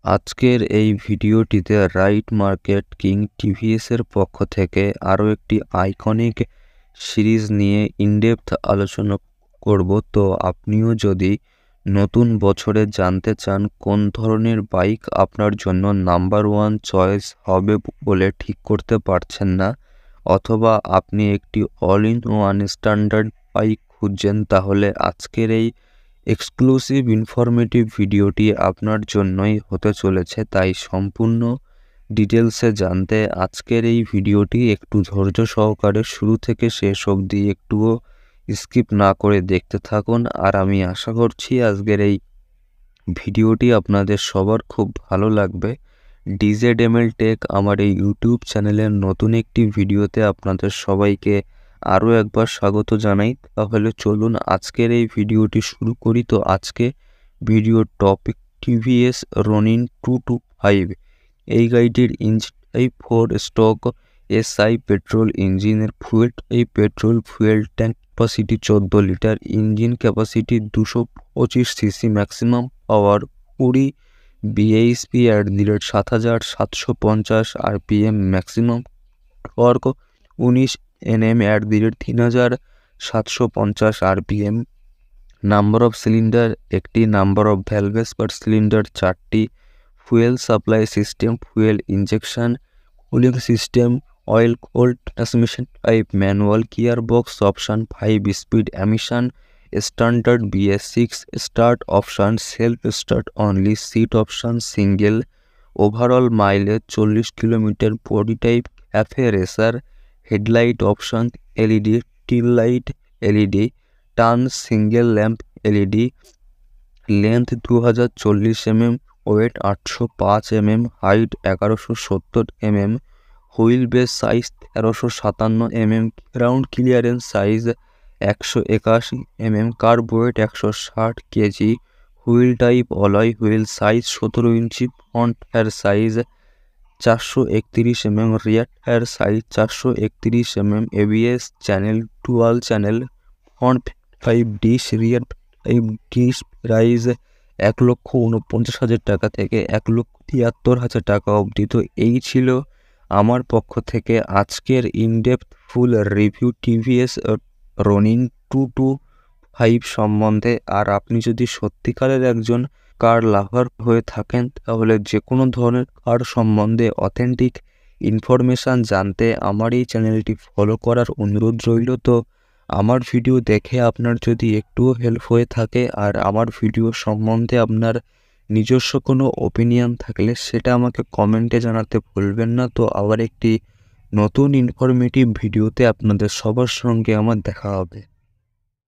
আজকের এই ভিডিওটিতে রাইট মার্কেট কিং টিভিএস এর পক্ষ থেকে আরও একটি আইকনিক সিরিজ নিয়ে ইনডেপথ আলোচনা করব। তো আপনিও যদি নতুন বছরে জানতে চান কোন ধরনের বাইক আপনার জন্য নাম্বার ওয়ান চয়েস হবে বলে ঠিক করতে পারছেন না, অথবা আপনি একটি all in one standard bike খুঁজছেন, তাহলে আজকের এই এক্সক্লুসিভ ইনফরমেটিভ ভিডিওটি আপনার জন্যই হতে চলেছে। তাই সম্পূর্ণ ডিটেলসে জানতে আজকের এই ভিডিওটি একটু ধৈর্য সহকারে শুরু থেকে শেষ অবধি একটুও স্কিপ না করে দেখতে থাকুন। আর আমি আশা করছি আজকের এই ভিডিওটি আপনাদের সবার খুব ভালো লাগবে। DZML টেক আমার এই ইউটিউব চ্যানেলের নতুন একটি ভিডিওতে আপনাদের সবাইকে আরও একবার স্বাগত জানাই। তাহলে চলুন আজকের এই ভিডিওটি শুরু করি। তো আজকে ভিডিওর টপিক টিভিএস রনিন 225। এই গাড়িটির engine type 4 stroke SI petrol ইঞ্জিনের petrol fuel tank capacity 14 litre, engine capacity 225 cc, maximum power 20 bhp at the rate 7750 RPM, maximum torque 19 Nm at the rate 3750 RPM। Number of cylinder একটি, number of valves per cylinder 4টি। Fuel supply system fuel injection, cooling system oil cooled, transmission type manual, gear box option 5 speed, emission standard BS6, start option self start only, seat option single, overall mileage 40 kilometre, body type cafe racer, headlight option LED, tail light LED, turn single lamp LED, length 2040 mm, weight 805 mm, height 1170 mm, wheel base size 1357 mm, ground clearance size 181 mm, কার্বোরেট 160 kg, wheel type alloy wheel, size 17 inch, front tyre size 431 mm, rear tyre size 431 mm, ABS channel dual channel, front 5 dish, রিয়ার 5 dish. Price 1,49,000 টাকা থেকে 1,73,000 টাকা অবধি। তো এই ছিল আমার পক্ষ থেকে আজকের ইনডেপথ ফুল রিভিউ টিভিএস রনিন 225 সম্বন্ধে। আর আপনি যদি সত্যিকারের একজন কার লাভার হয়ে থাকেন, তাহলে যে কোনো ধরনের কার সম্বন্ধে অথেন্টিক ইনফরমেশান জানতে আমার এই চ্যানেলটি ফলো করার অনুরোধ রইল। তো আমার ভিডিও দেখে আপনার যদি একটুও হেল্প হয়ে থাকে আর আমার ভিডিও সম্বন্ধে আপনার নিজস্ব কোনো ওপিনিয়ন থাকলে সেটা আমাকে কমেন্টে জানাতে ভুলবেন না। তো আবার একটি নতুন ইনফরমেটিভ ভিডিওতে আপনাদের সবার সঙ্গে আমার দেখা হবে।